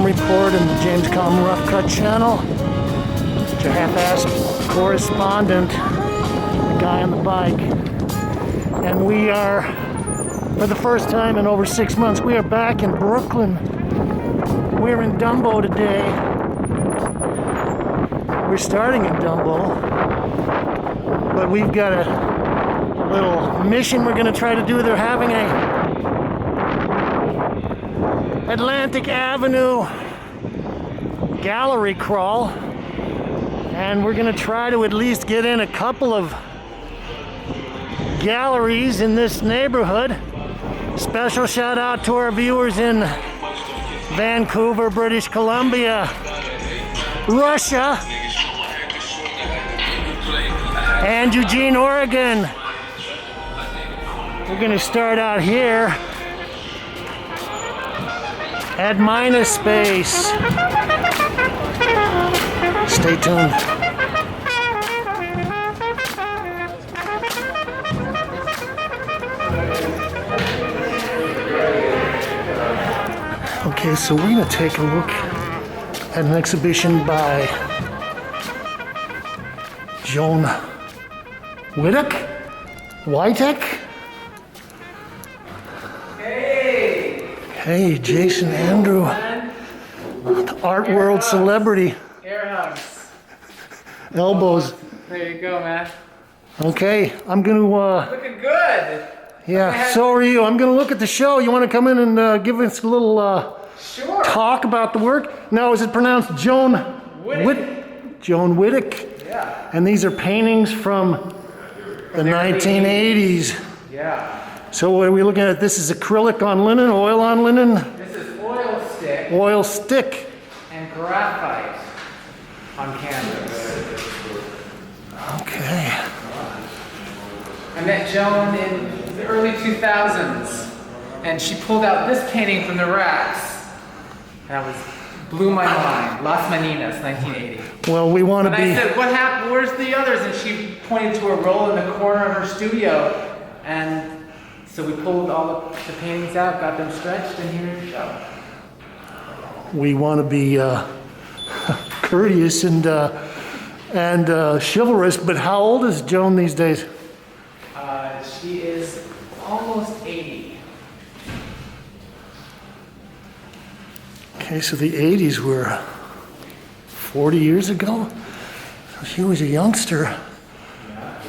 Report and the James Kalmroughcut channel. It's your half-assed correspondent, the guy on the bike. And we are, for the first time in over 6 months, we are back in Brooklyn. We're in Dumbo today. We're starting in Dumbo, but we've got a little mission we're going to try to do. They're having a Atlantic Avenue gallery crawl, and we're going to try to at least get in a couple of galleries in this neighborhood. Special shout out to our viewers in Vancouver, British Columbia, Russia, and Eugene, Oregon. We're going to start out here at Minus Space. Stay tuned. Okay, so we're going to take a look at an exhibition by Joan Witek. Hey, Jason Andrew, the art world celebrity. Air hugs. Elbows. There you go, man. Okay, I'm going to... Looking good. Yeah, so are you. I'm going to look at the show. You want to come in and give us a little sure. talk about the work? Now, is it pronounced Joan Witek? Joan Witek? Yeah. And these are paintings from the 1980s. Yeah. So what are we looking at? This is acrylic on linen, oil on linen? This is oil stick. Oil stick. And graphite on canvas. Okay. I met Joan in the early 2000s, and she pulled out this painting from the racks. That blew my mind. Las Meninas, 1980. Well, we want to be... And I said, what happened? Where's the others? And she pointed to a roll in the corner of her studio, and so we pulled all the paintings out, got them stretched, and here is the show. We want to be courteous and chivalrous, but how old is Joan these days? She is almost 80. Okay, so the 80s were 40 years ago? She was a youngster. Yeah.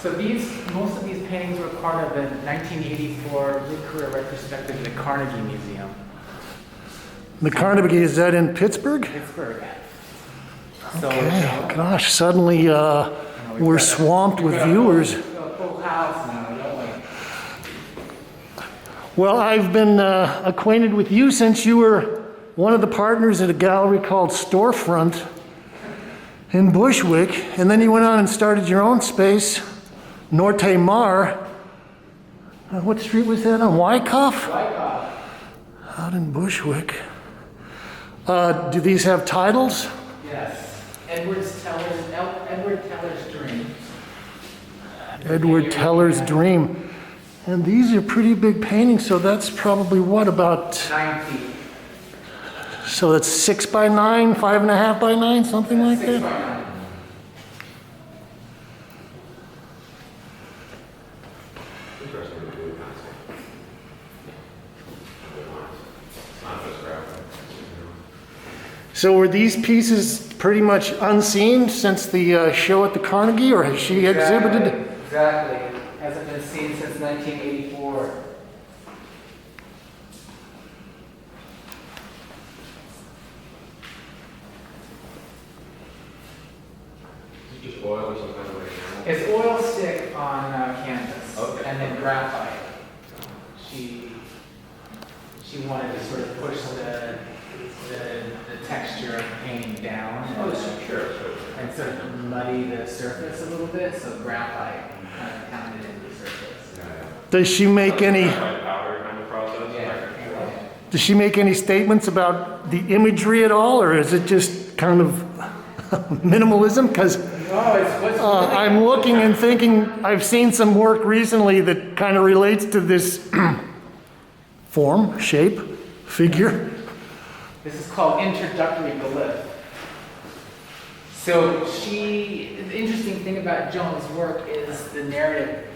So most of these paintings were part of the 1984 mid-career retrospective at the Carnegie Museum. The Carnegie, is that in Pittsburgh? Pittsburgh. Okay, gosh, suddenly we're swamped with viewers. Full house now, don't we? Well, I've been acquainted with you since you were one of the partners at a gallery called Storefront in Bushwick, and then you went on and started your own space, Norte Mar. What street was that on? Wyckoff? Wyckoff. Out in Bushwick. Do these have titles? Yes. Edward Teller's Dream. Edward Teller's Dream. And these are pretty big paintings, so that's probably what, about... 9 feet. So that's 6 by 9, 5.5 by 9, something like 6 that? by 9. So were these pieces pretty much unseen since the show at the Carnegie, or has she exhibited? Exactly. Hasn't been seen since 1984. Is it just oil or some kind of like enamel? It's oil stick on canvas, Okay. and then graphite. She wanted to sort of push the texture of the painting down Sure. and sort of muddy the surface a little bit, so graphite kind of pounded into the surface. Does she make any? Powder kind of process? Yeah. Does she make any statements about the imagery at all, or is it just kind of minimalism? Because I'm looking and thinking, I've seen some work recently that kind of relates to this form, shape, figure. This is called introductory glyph. So the interesting thing about Joan's work is the narrative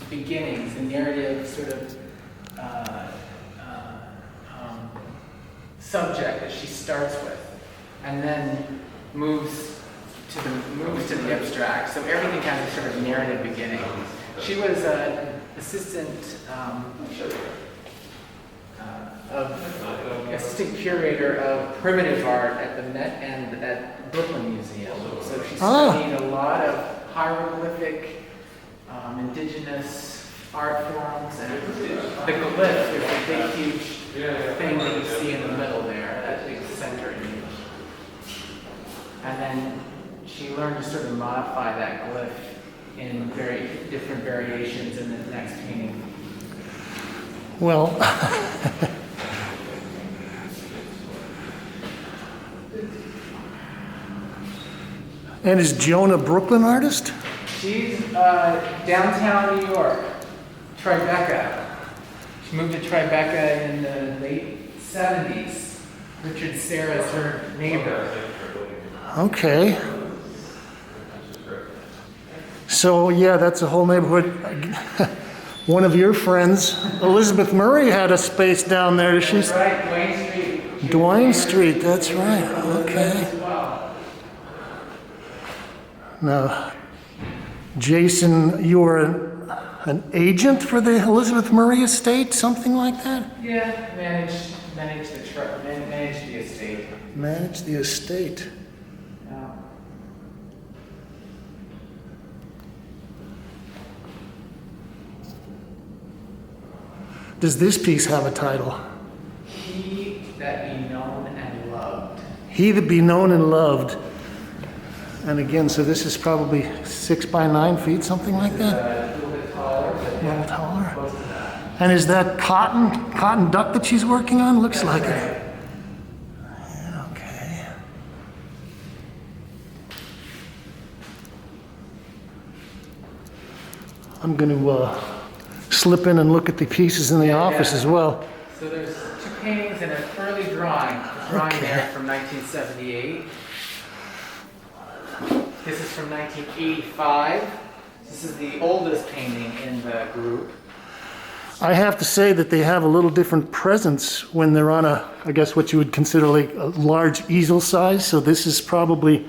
beginnings, the narrative sort of subject that she starts with, and then moves to the abstract. So everything has a sort of narrative beginning. She was an assistant assistant curator of primitive art at the Met and at Brooklyn Museum. So she studied a lot of hieroglyphic, indigenous art forms, and the glyph is a big, huge thing that you see in the middle there, that big center image. And then she learned to sort of modify that glyph in very different variations in the next painting. Well, and is Joan a Brooklyn artist? She's downtown New York, Tribeca. She moved to Tribeca in the late 70s. Richard Serra's her neighbor. Okay. So yeah, that's a whole neighborhood. One of your friends, Elizabeth Murray, had a space down there. She's right, Duane Street. Duane Street, that's right. Okay. Now, Jason, you were an agent for the Elizabeth Murray estate, something like that? Yeah, managed the estate. Manage the estate. Yeah. Does this piece have a title? He that be known and loved. He that be known and loved. And again, so this is probably 6 by 9 feet, something like that? A little bit taller, but A little taller. close to that. And is that cotton duck that she's working on? Looks like it. Yeah, okay. I'm going to slip in and look at the pieces in the office as well. So there's 2 paintings and an early drawing. A drawing there from 1978. This is from 1985. This is the oldest painting in the group. I have to say that they have a little different presence when they're on I guess what you would consider like a large easel size. So this is probably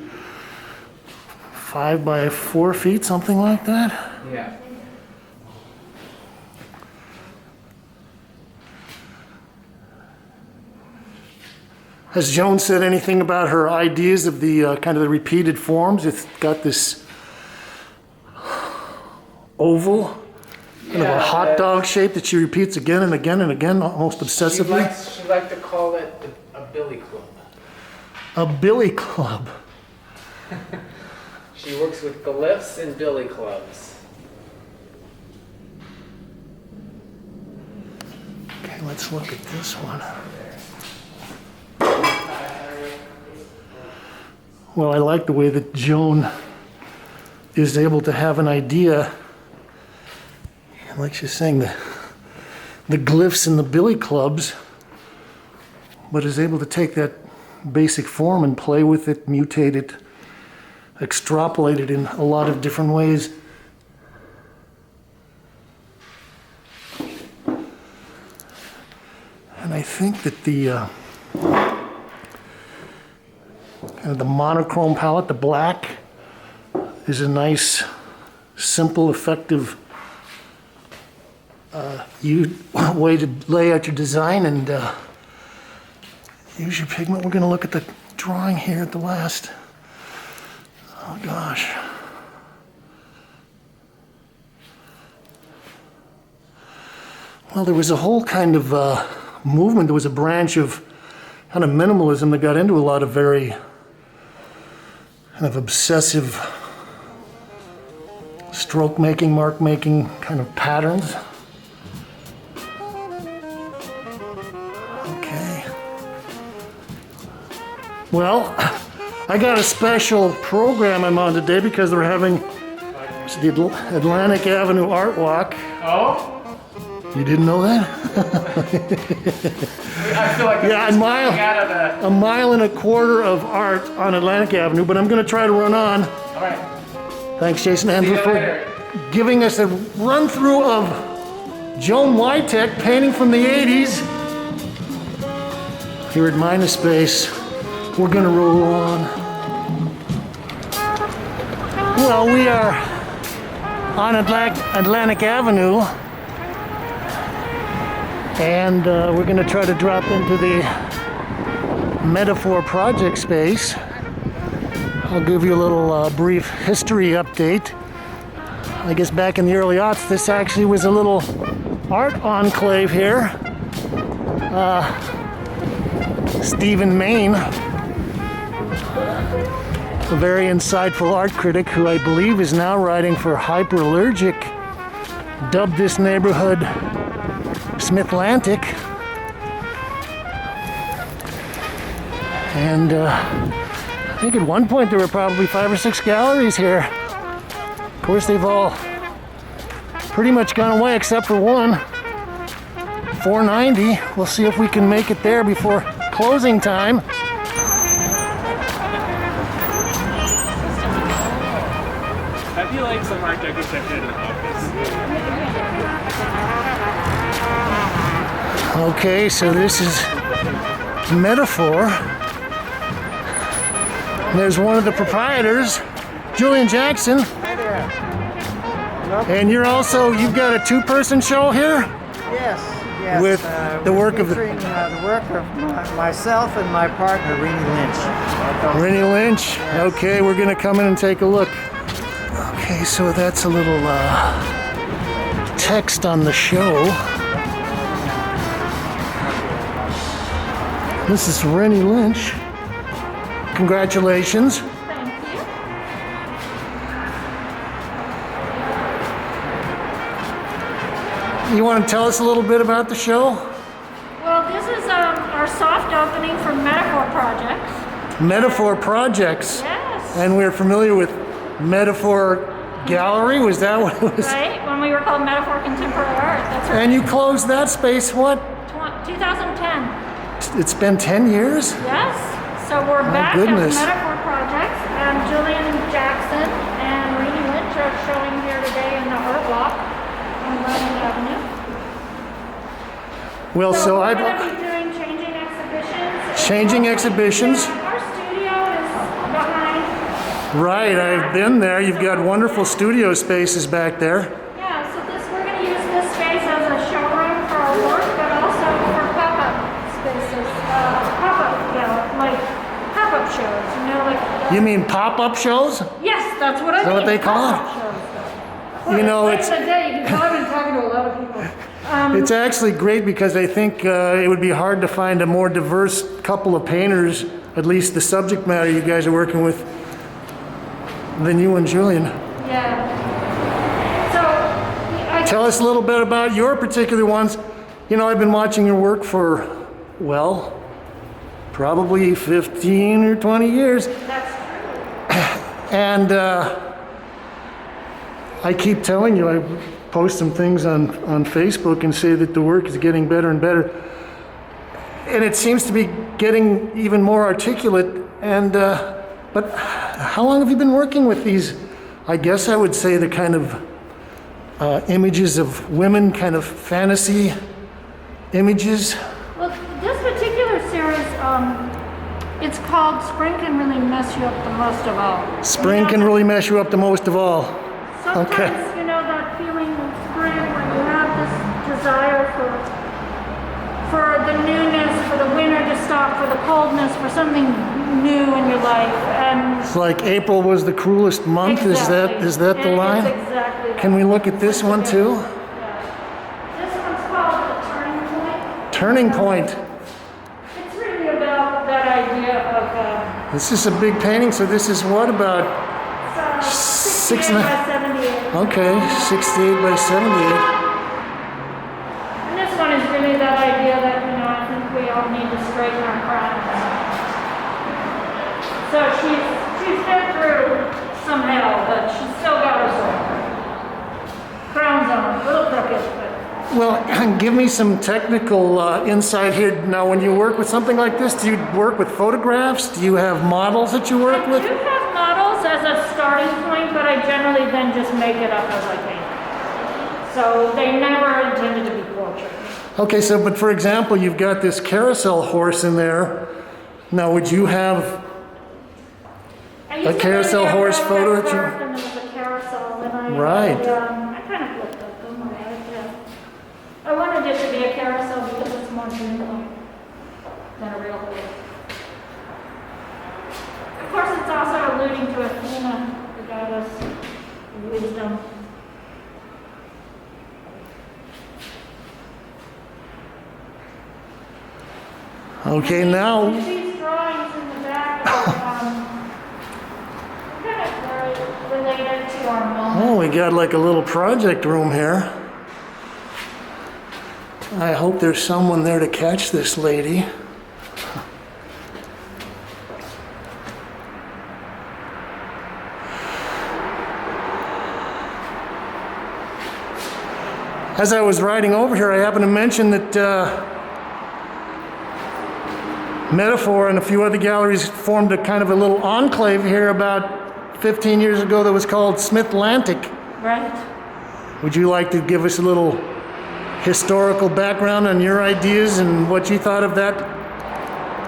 5 by 4 feet, something like that. Yeah. Has Joan said anything about her ideas of the kind of the repeated forms? It's got this oval, kind of a hot dog shape that she repeats again and again and again, almost obsessively. She liked to call it a billy club. A billy club. She works with glyphs and billy clubs. Okay, let's look at this one. Well, I like the way that Joan is able to have an idea, like she's saying, the glyphs and the billy clubs, but is able to take that basic form and play with it, mutate it, extrapolate it in a lot of different ways. And I think that the kind of the monochrome palette, the black, is a nice, simple, effective way to lay out your design and use your pigment. We're going to look at the drawing here at the last. Oh gosh. Well, there was a whole kind of movement. There was a branch of kind of minimalism that got into a lot of very kind of obsessive stroke making, mark making kind of patterns. Okay. Well, I got a special program I'm on today because they're having the Atlantic Avenue Art Walk. Oh? You didn't know that? I feel like Yeah, a mile and a quarter of art on Atlantic Avenue, but I'm going to try to run on. All right. Thanks, Jason Andrew, you for later. giving us a run through of Joan Witek painting from the 80s. Here at Minuspace, we're going to roll on. Well, we are on Atlantic Avenue, and we're going to try to drop into the METAPHORE Project space. I'll give you a little brief history update. I guess back in the early aughts, this actually was a little art enclave here. Stephen Maine, a very insightful art critic who I believe is now writing for Hyperallergic, dubbed this neighborhood Smith-Lantic. And I think at one point there were probably 5 or 6 galleries here. Of course, they've all pretty much gone away except for one. 490. We'll see if we can make it there before closing time. I feel like some art deco section in the office. Okay, so this is METAPHORE. There's one of the proprietors, Julian Jackson. Hi there. And you've got a 2-person show here? Yes, yes. With the work of featuring, the work of myself and my partner, Rene Lynch. Rene Lynch. Okay, we're gonna come in and take a look. Okay, so that's a little text on the show. This is Rene Lynch. Congratulations. Thank you. You want to tell us a little bit about the show? Well, this is our soft opening for METAPHORE Projects. METAPHORE Projects. Yes. And we're familiar with METAPHORE Gallery. Was that what it was? Right? When we were called METAPHORE Contemporary Art. That's right. And you closed that space, what? 2010. It's been 10 years? Yes. So we're back goodness. as METAPHORE Projects, and Julian Jackson and Rene Lynch are showing here today in the Art Walk on Atlantic Avenue. Well, so we're I... going to be doing changing exhibitions. Changing exhibitions? Our studio is behind. Right, I've been there. You've got wonderful studio spaces back there. Yeah, so we're going to use this space as a showroom for our work, but also for pop-up spaces, like pop-up shows, You mean pop-up shows? Yes, that's what I mean. Is that what they call it? Pop-up shows. You know, Back it's... in the day, you can tell I've been talking to a lot of people. It's actually great because I think it would be hard to find a more diverse couple of painters, at least the subject matter you guys are working with, than you and Julian. Yeah. So, Tell us a little bit about your particular ones. You know, I've been watching your work for, well, probably 15 or 20 years. that's true. And I keep telling you, I post some things on Facebook and say that the work is getting better and better. And it seems to be getting even more articulate. And but how long have you been working with these? I guess I would say the kind of images of women, kind of fantasy images. Well, this particular series, it's called Spring Can Really Mess You Up the Most of All. Spring can really mess you up the most of all. Sometimes, Okay. you know, that feeling of spring when you have this desire for the newness, for the winter to stop, for the coldness, for something new in your life. And It's like April was the cruelest month. exactly. Is that the And line? it's exactly that. Can we look at this one too? Yeah. This one's called The Turning Point. Turning Point. It's really about that idea of This is a big painting, so this is what about? 68 and a- by 78. Okay, 68 by 78. And this one is really that idea that, you know, I think we all need to straighten our crowns. So she's been through some hell, but she's still got her soul. Crown's on, a little crooked, but Well, give me some technical insight here. Now, when you work with something like this, do you work with photographs? Do you have models that you work I with? do have models as a starting point, but I generally then just make it up as I paint. So they never intended to be portraits. Okay, so, but for example, you've got this carousel horse in there. Now, would you have I used to carousel really horse have photo that that you- park, and there was a carousel, and I Right. I kind of looked at them. I wanted it to be a carousel because it's more dreamlike than a real horse. Of course, it's also alluding to Athena, the goddess of wisdom. Okay, now, These drawings in the back are kind of very related to our moment. oh, we got like a little project room here. I hope there's someone there to catch this lady. As I was riding over here, I happened to mention that Metaphor and a few other galleries formed a kind of a little enclave here about 15 years ago that was called Smith-Lantic. Right. Would you like to give us a little historical background on your ideas and what you thought of that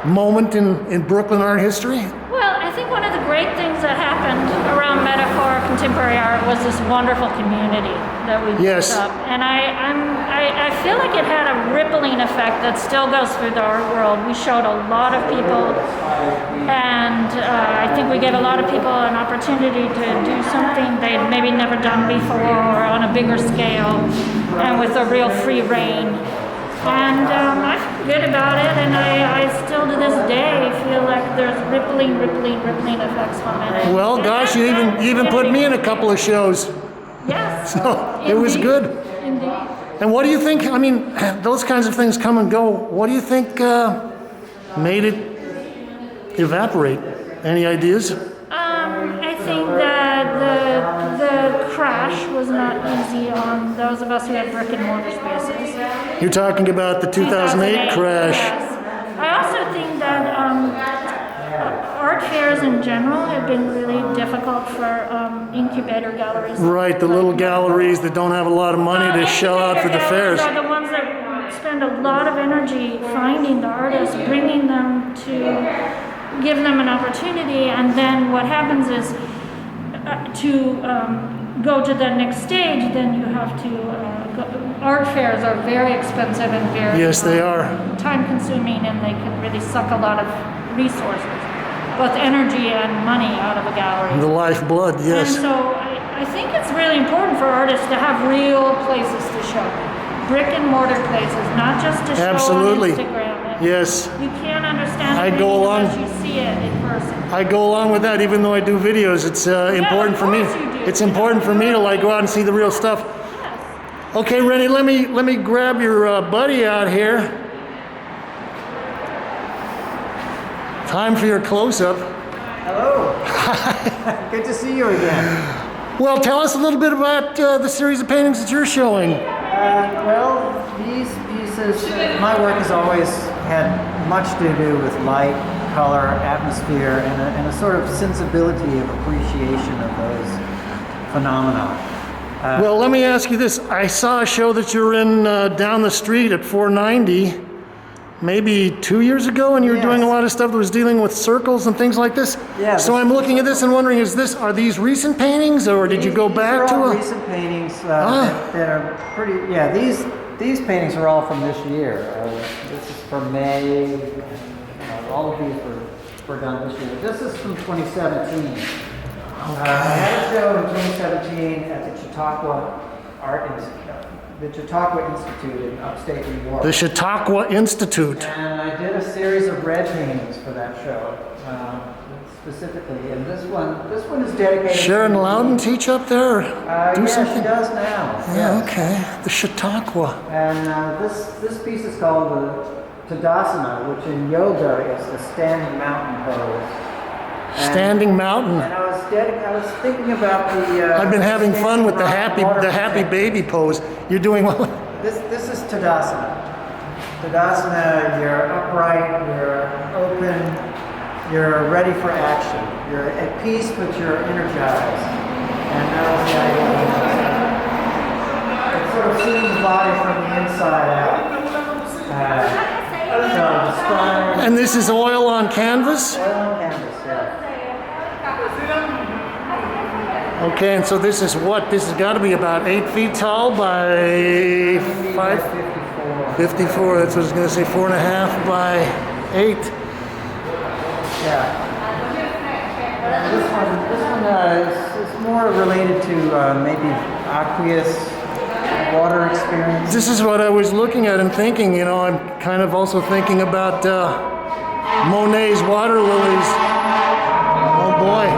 moment in Brooklyn art history? Well, I think one of the great things that happened around Metaphore contemporary art was this wonderful community that we Yes. built up. And I feel like it had a rippling effect that still goes through the art world. We showed a lot of people, and I think we gave a lot of people an opportunity to do something they'd maybe never done before or on a bigger scale and with a real free reign. And I feel good about it, and I still to this day feel like there's rippling effects from it. Well, gosh, you even put me in a couple of shows. Yes. So it was Indeed. good. Indeed. And what do you think? I mean, those kinds of things come and go. What do you think made it evaporate? Any ideas? I think that the crash was not easy on those of us who had brick and mortar spaces. You're talking about the 2008 crash. Yes. I also think that art fairs in general have been really difficult for incubator galleries. Right, the little galleries that don't have a lot of money to shell out for the fairs. Are the ones that spend a lot of energy finding the artists, bringing them to give them an opportunity, and then what happens is to go to the next stage, then you have to art fairs are very expensive and very Yes, they are. time consuming, and they can really suck a lot of resources, both energy and money out of a gallery. The lifeblood, yes. And so I think it's really important for artists to have real places to show. Brick and mortar places, not just to show Absolutely. on Instagram. Yes, You can't understand I it go along- unless you see it in person. I go along with that even though I do videos. It's important for me. course you do. It's important for me to like go out and see the real stuff. Yes. Okay, Rene, let me grab your buddy out here. Time for your close-up. Hello. Good to see you again. Well, tell us a little bit about the series of paintings that you're showing. Well, these pieces, my work has always had much to do with light, color, atmosphere, and a sort of sensibility of appreciation of those phenomena. Well, let me ask you this. I saw a show that you're in down the street at 490, maybe 2 years ago, and you were doing a lot of stuff that was dealing with circles and things like this. Yeah. So I'm looking at this and wondering, are these recent paintings, or did you go back to These are all recent paintings that are pretty. Yeah, these paintings are all from this year. This is from May. All of these were done this year. This is from 2017. I had a show in 2017 at the Chautauqua Institute in upstate New York. The Chautauqua Institute. And I did a series of red paintings for that show, specifically. And this one is dedicated. Sharon to Loudon teach up there? Yeah, Something? she does now. Yeah, Yes. okay. The Chautauqua. And this piece is called the Tadasana, which in yoga is the standing mountain pose. Standing mountain. And I was thinking about the. I've been having fun with the happy water baby pose. You're doing well. This is Tadasana. Tadasana, you're upright, you're open, you're ready for action. You're at peace, but you're energized. And that was the idea. It's sort of seeing the body from the inside out. So the spine. And this is oil on canvas? Oil on canvas, yeah. Okay, and so this is what? This has got to be about 8 feet tall by 5? 54. That's what I was going to say, 4.5 by 8. Yeah. This one is more related to maybe aqueous water experience. This is what I was looking at and thinking, I'm kind of also thinking about Monet's water lilies. Oh boy.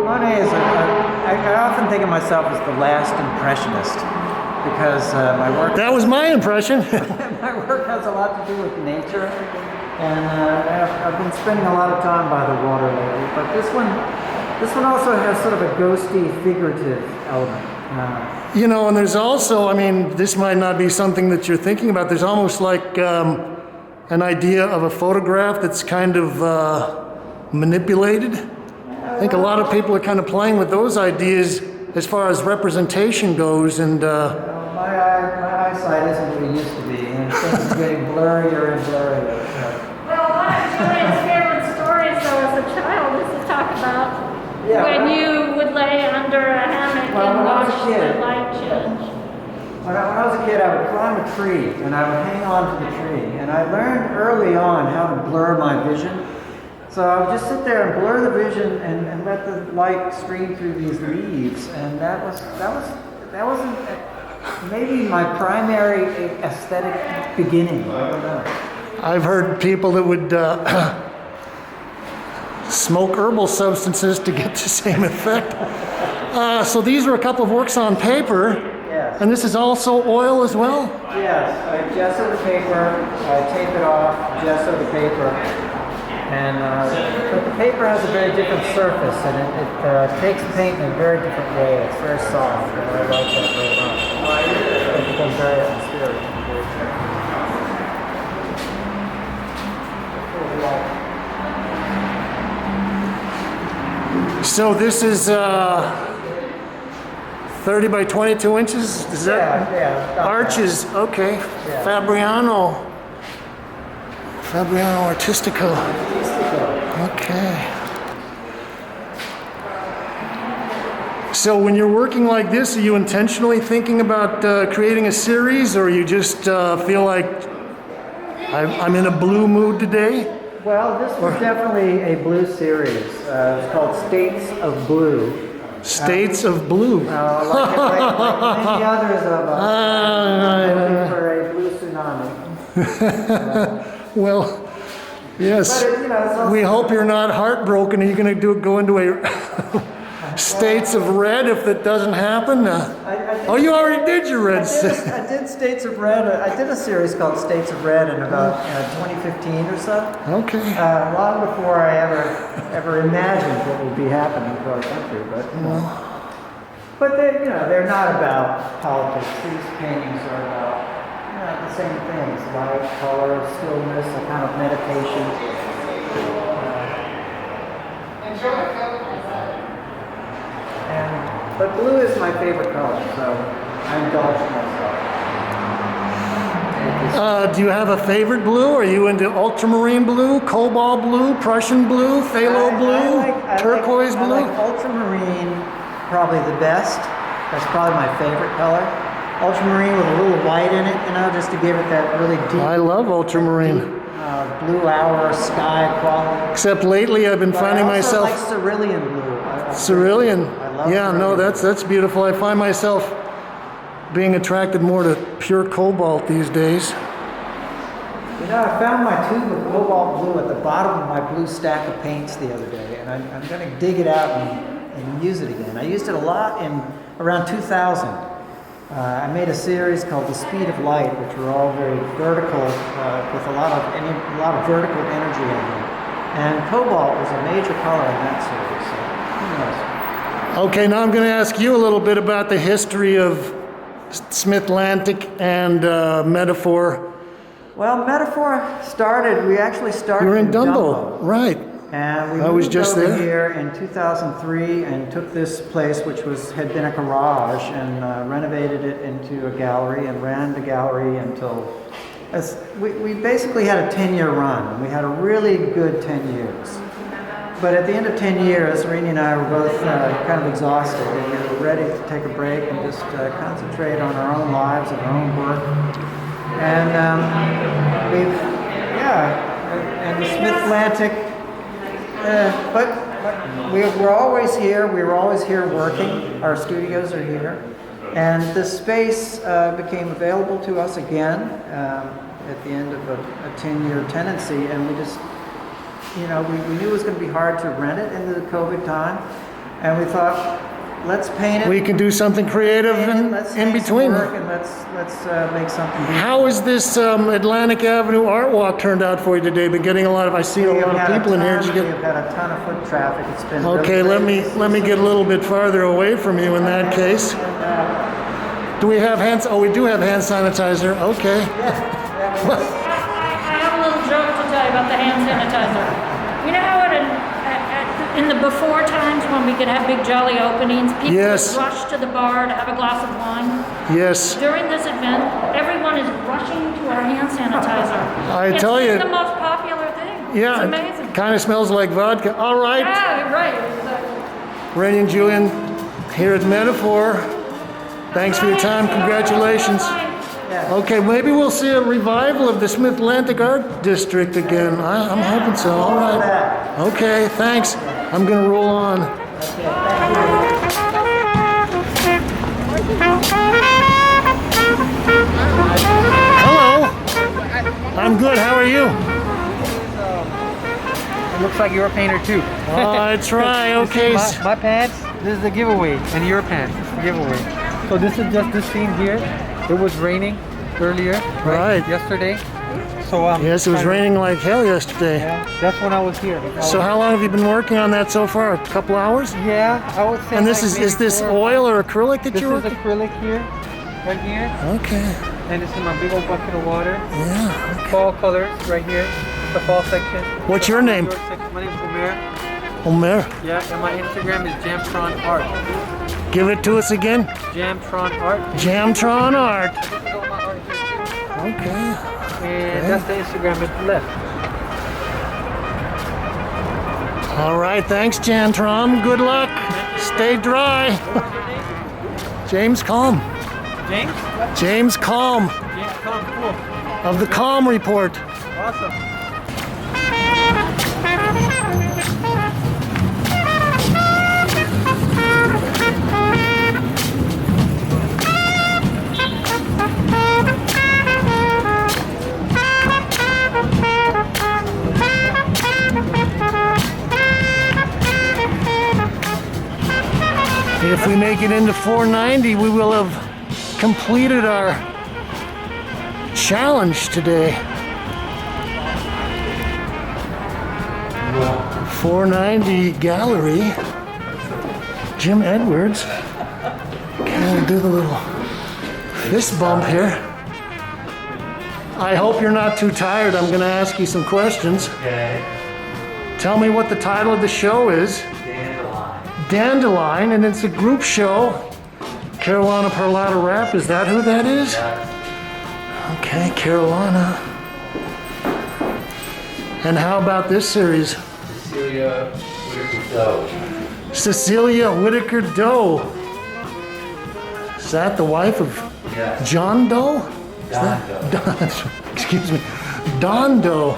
Monet is I often think of myself as the last impressionist because my work. That was my impression. My work has a lot to do with nature, and I've been spending a lot of time by the water lately. But this one also has sort of a ghosty, figurative element. And there's also, this might not be something that you're thinking about. There's almost like an idea of a photograph that's kind of manipulated. I think a lot of people are kind of playing with those ideas as far as representation goes, and my eyesight isn't what it used to be, and things are getting blurrier and blurrier. Well, one of Julian's favorite stories, though, as a child, is to talk about when you would lay under a hammock and watch the light change. When I was a kid, I would climb a tree, and I would hang on to the tree, and I learned early on how to blur my vision. So I would just sit there and blur the vision and let the light stream through these leaves, and that was maybe my primary aesthetic beginning. I don't know. I've heard people that would smoke herbal substances to get the same effect. So these are a couple of works on paper. Yes. And this is also oil as well? Yes, I gesso the paper, I tape it off, gesso the paper. And but the paper has a very different surface, and it takes paint in a very different way. It's very soft, and I like that very much. It becomes very atmospheric. So this is 30 by 22 inches? Is that arches? Okay. Yeah. Fabriano Artistico. Okay. So when you're working like this, are you intentionally thinking about creating a series, or you just feel like I'm in a blue mood today? Well, this was definitely a blue series. It's called States of Blue. States of Blue. Like many others of us, looking for a blue tsunami. Well, yes. But, We hope you're not heartbroken and you're going to go into a States of Red if that doesn't happen? Oh, you already did your red. I did States of Red. I did a series called States of Red in about 2015 or so. Okay. Long before I ever imagined what would be happening to our country, but they're not about politics. These paintings are about the same things: light, color, stillness, a kind of meditation. But blue is my favorite color, so I indulge myself. Do you have a favorite blue? Are you into ultramarine blue, cobalt blue, Prussian blue, phthalo blue, turquoise blue? I like ultramarine probably the best. That's probably my favorite color. Ultramarine with a little white in it, just to give it that really deep. I love ultramarine. Blue hour sky quality. Except lately I've been finding myself. I also like cerulean blue. Cerulean. I love Yeah, no, that's beautiful. I find myself being attracted more to pure cobalt these days. I found my tube of cobalt blue at the bottom of my blue stack of paints the other day, and I'm going to dig it out and use it again. I used it a lot in around 2000. I made a series called The Speed of Light, which were all very vertical, with a lot of vertical energy in them. And cobalt was a major color in that series. So who knows? Okay, now I'm going to ask you a little bit about the history of Smith-Lantic and METAPHORE. Well, METAPHORE started. We actually started. You were in Dumbo, right? And we I was moved just over there. here in 2003 and took this place, which had been a garage, and renovated it into a gallery and ran the gallery until we basically had a 10-year run. And we had a really good 10 years. But at the end of 10 years, Rene and I were both kind of exhausted, and we were ready to take a break and just concentrate on our own lives and our own work. And and the Smith-Lantic. But we're always here. We were always here working. Our studios are here, and this space became available to us again at the end of a 10-year tenancy, and we just, we knew it was going to be hard to rent it in the COVID time, and we thought, let's paint it. We can do something creative in between. And let's make something beautiful. How is this Atlantic Avenue Art Walk turned out for you today? Been getting I see a lot of people in here. We've had a ton of foot traffic. It's been Okay, really let me get a little bit farther away from you in that case. Do we have hands? Oh, we do have hand sanitizer. Okay. I have a little joke to tell you about the hand sanitizer. You know how in the before times when we could have big jolly openings, people Yes. would rush to the bar to have a glass of wine? Yes. During this event, everyone is rushing to our hand sanitizer. I tell you. It's the most popular thing. Yeah. It's amazing. It kind of smells like vodka. All right. Yeah, right. Exactly. Rene and Julian here at METAPHORE. Thanks for your time. Congratulations. Okay, maybe we'll see a revival of the Smith-Lantic Art District again. I'm hoping so. All right. Okay, thanks. I'm going to roll on. Hello. I'm good. How are you? It looks like you're a painter too. I try. Okay. My pants, this is the giveaway, and your pants, this is the giveaway. So this is just this scene here. It was raining earlier, Right. yesterday. So Yes, it was raining like hell yesterday. Yeah, that's when I was here. So how long have you been working on that so far? A couple hours? Yeah, I would say. And this like is this maybe oil or acrylic that This you're is working? acrylic here, right here, Okay. and this is my big old bucket of water. Yeah. Fall colors right here, the fall section. What's your name? My name is Omer. Omer. Yeah, and my Instagram is Jamtron Art. Give it to us again. Jamtron Art. Jamtron Art. This is all my art here too. Okay. And that's the Instagram at the left. All right. Thanks, Jamtron. Good luck. Stay dry. James Kalm. James? James Kalm James, come, cool. of the Kalm Report. Awesome. If we make it into 490, we will have completed our challenge today. 490 gallery. Jim Edwards. Okay, we'll do the little fist bump here. I hope you're not too tired. I'm going to ask you some questions. Okay. Tell me what the title of the show is. Dandelion, and it's a group show. Carolanna Parlato Rap, is that who that is? Okay, Carolanna. And how about this series? Cecilia Whittaker-Doe. Cecilia Whittaker-Doe. Is that the wife of John Doe? Is that- Don, excuse me. Don Doe.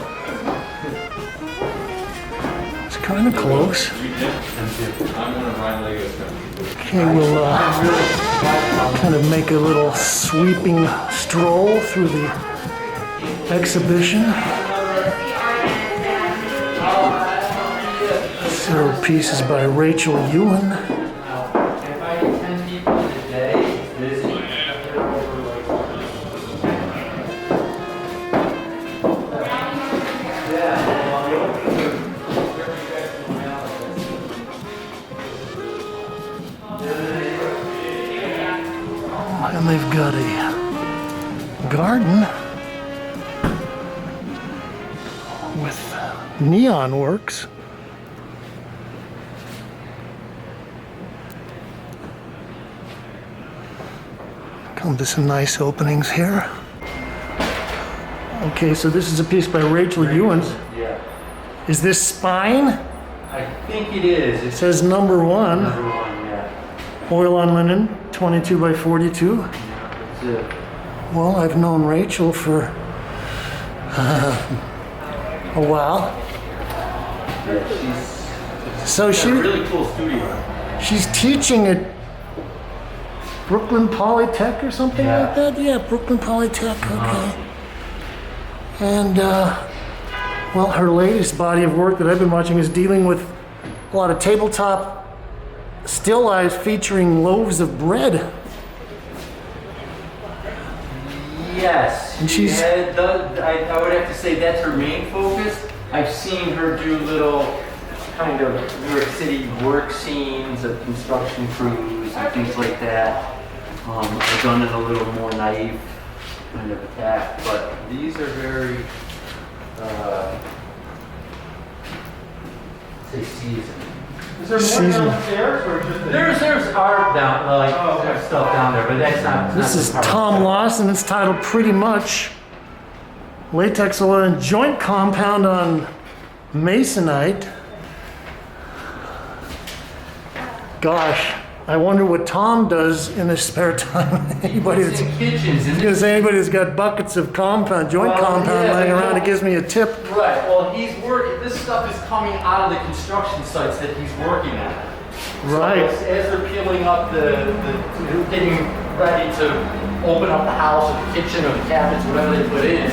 It's kind of close. Okay, we'll kind of make a little sweeping stroll through the exhibition. Several pieces by Rachel Youens. If I get 10 people in a day, it's busy. And they've got a garden with neon works. Come to some nice openings here. Okay, so this is a piece by Rachel Youens. Yeah. Is this spine? I think it is. It It's says number one. number one, yeah. Oil on linen, 22 by 42. That's it. Well, I've known Rachel for a while. Yeah, So she's got a really cool studio. she's teaching at Brooklyn Polytech or something Yeah. like that? Yeah, Brooklyn Polytech, okay. And, well, her latest body of work that I've been watching is dealing with a lot of tabletop still lifes featuring loaves of bread. Yes. And she's- I would have to say that's her main focus. I've seen her do little kind of New York City work scenes of construction crews and things like that. I've done it a little more naive kind of attack, but these are very, say seasoned. Is there more Season. downstairs or just There's art down, like okay. stuff down there, but that's not. This not is the part. Tom Lawson. It's titled Pretty Much. Latex oil and joint compound on masonite. Gosh, I wonder what Tom does in his spare time. Anybody It's that's in kitchens, and gonna say anybody that's got buckets of compound, joint Well, compound yeah, laying around, yeah. it gives me a tip. Right, well, he's working, this stuff is coming out of the construction sites that he's working on. Right. So as they're peeling up getting ready to open up the house or the kitchen or the cabinets, whatever they put in,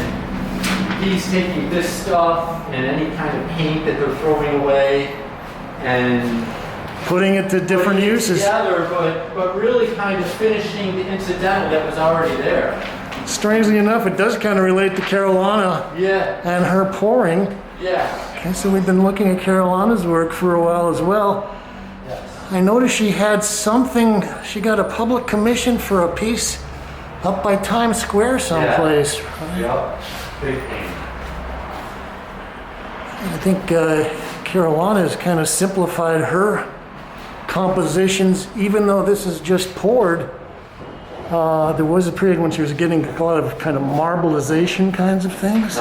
he's taking this stuff and any kind of paint that they're throwing away and Putting it to different putting it uses. together, but really kind of finishing the incidental that was already there. Strangely enough, it does kind of relate to Carolanna Yeah, and her pouring. yeah. Okay, so we've been looking at Carolanna's work for a while as well. Yes. I noticed she had something, she got a public commission for a piece up by Times Square someplace. Yep. Big paint. I think Carolanna has kind of simplified her compositions, even though this is just poured. There was a period when she was getting a lot of kind of marbleization kinds of things.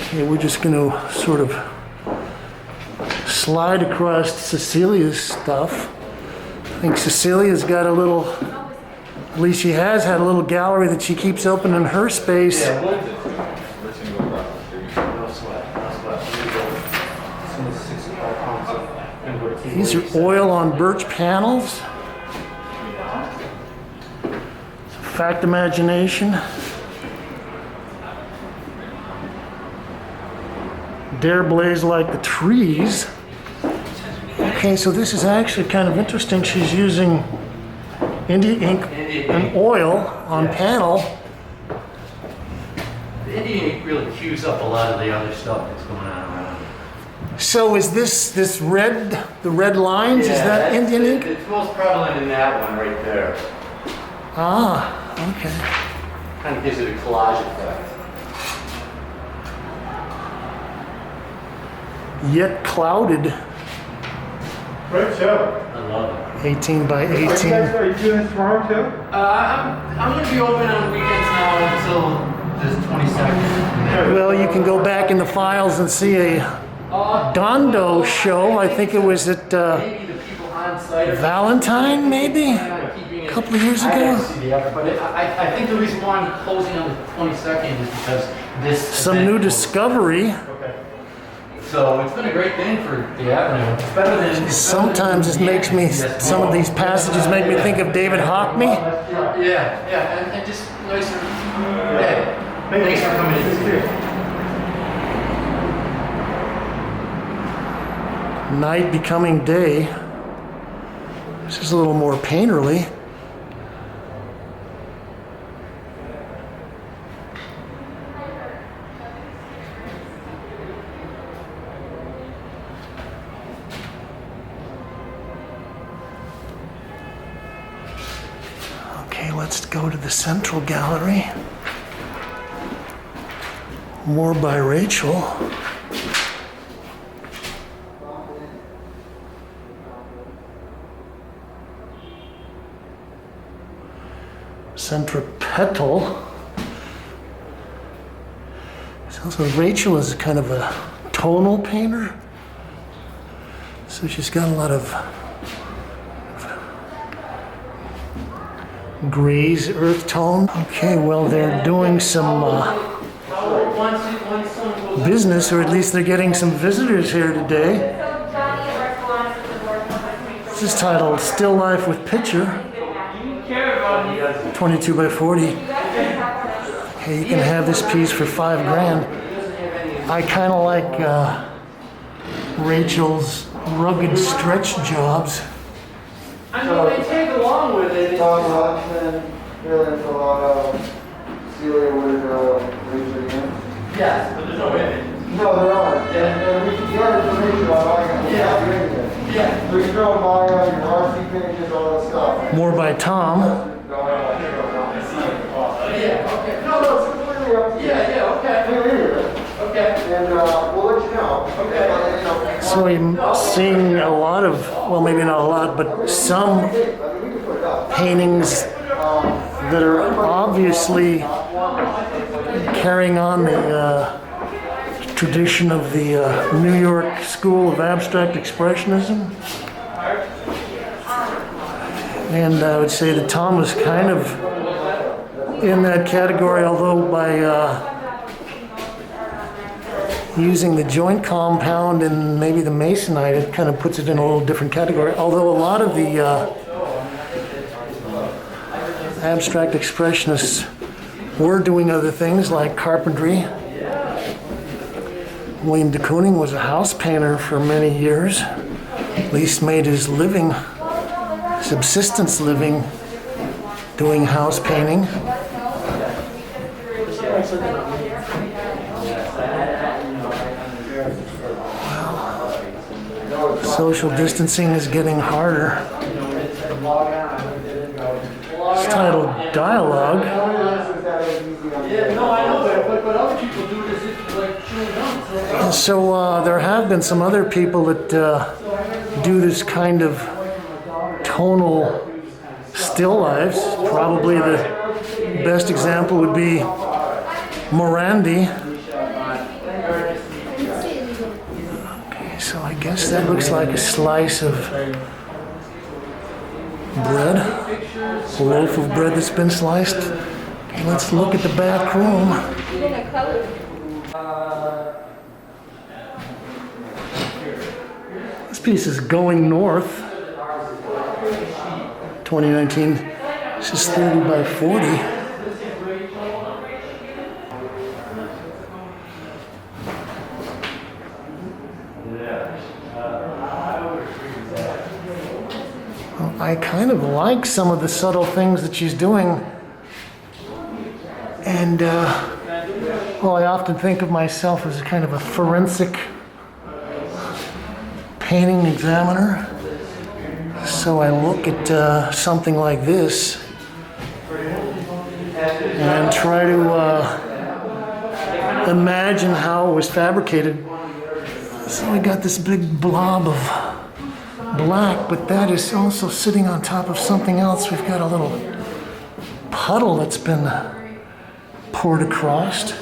Okay, we're just going to sort of slide across Cecilia's stuff. I think Cecilia's got a little, at least she has had a little gallery that she keeps open in her space. Yeah, what is it? No sweat, no sweat. It's 65 pounds of These are oil on birch panels. Fact imagination. Dare blaze like the trees. Okay, so this is actually kind of interesting. She's using India ink and oil on panel. The Indian ink really cues up a lot of the other stuff that's going on around. So is this red, the red lines, is that Indian ink? It's most prevalent in that one right there. Ah, okay. Kind of gives it a collage effect. Yet clouded, Great show. I love it. 18 by Are you 18. doing this tomorrow too? I'm going to be open on weekends now until this 22nd. Well, you can go back in the files and see a Dumbo show. I think it was at Maybe the people on site are Valentine, maybe? keeping it. A couple of years I ago. didn't see the effort, but I think the reason why I'm closing on the 22nd is because this Some event new will- discovery. So it's been a great thing for the avenue. It's better than Sometimes it makes me, some of these passages make me think of David Hockney. Yeah, and just nicer. Hey, thanks for coming in. Night becoming day. This is a little more painterly. Okay, let's go to the central gallery. More by Rachel. Centripetal. So Rachel is kind of a tonal painter. So she's got a lot of grays, earth tone. Okay, well, they're doing some business, or at least they're getting some visitors here today. This is titled Still Life with Picture. 22 by 40. Okay, you can have this piece for $5 grand. I kind of like Rachel's rugged stretch jobs. I mean, they tag along with it. Tom Lawson, Julian, Cecilia with Youens. Yes, but there's no image. No, there aren't. And we can get information on all your Yeah. We can go by your RC pages, all that stuff. More by Tom. Yeah, okay. No, it's completely up to you. Yeah, okay. Okay. And we'll let you know. Okay. So I'm seeing a lot of, well, maybe not a lot, but some paintings that are obviously carrying on the tradition of the New York School of Abstract Expressionism. And I would say that Tom was kind of in that category, although by using the joint compound and maybe the masonite, it kind of puts it in a little different category. Although a lot of the abstract expressionists were doing other things like carpentry. William de Kooning was a house painter for many years, at least made his living, subsistence living, doing house painting. Well, social distancing is getting harder. It's titled Dialogue. Yeah, no, I know, but other people do this like chewing gum. And so there have been some other people that do this kind of tonal still lifes. Probably the best example would be Morandi. Okay, so I guess that looks like a slice of bread, a loaf of bread that's been sliced. Okay, let's look at the back room. This piece is Going North, 2019. This is 30 by 40. I kind of like some of the subtle things that she's doing. And, well, I often think of myself as a kind of a forensic painting examiner. So I look at something like this and try to imagine how it was fabricated. So we got this big blob of black, but that is also sitting on top of something else. We've got a little puddle that's been poured across.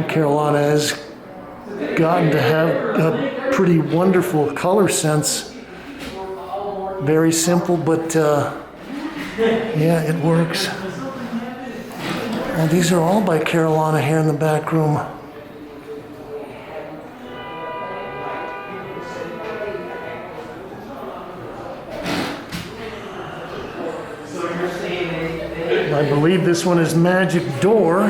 Carolanna has gotten to have a pretty wonderful color sense. Very simple, but yeah, it works. And these are all by Carolanna here in the back room. I believe this one is Magic Door.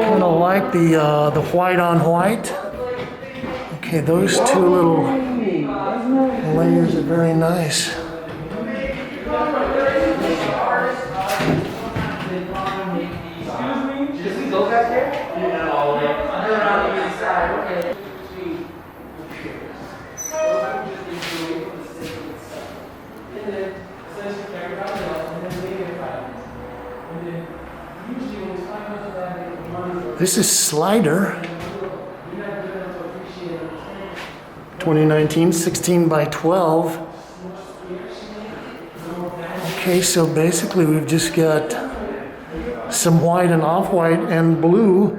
Kind of like the white on white. Okay, those two little layers are very nice. This is Slider, 2019, 16 by 12. Okay, so basically we've just got some white and off-white and blue,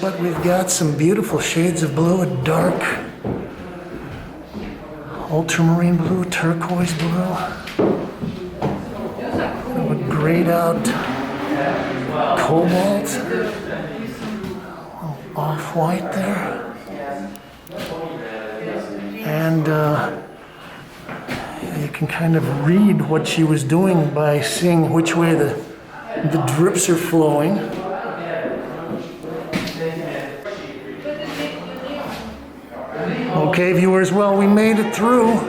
but we've got some beautiful shades of blue, a dark ultramarine blue, turquoise blue, a grayed out cobalt, off-white there, and you can kind of read what she was doing by seeing which way the drips are flowing. Okay, viewers, well, we made it through.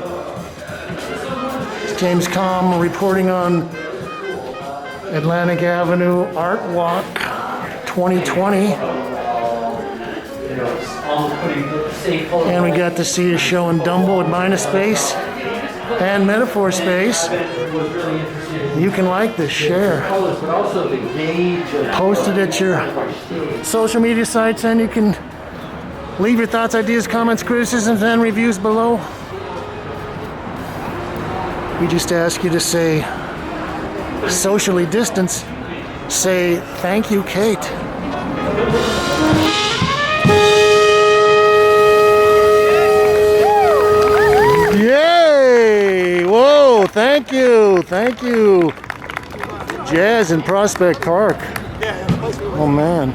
It's James Kalm reporting on Atlantic Avenue Art Walk 2020. And we got to see a show in Dumbo at Minus Space and Metaphor Space. You can like this, share. Post it at your social media sites, and you can leave your thoughts, ideas, comments, criticisms, and reviews below. We just ask you to say, socially distance, say thank you, Kate. Yay! Whoa, thank you, thank you. Jazz in Prospect Park. Oh man.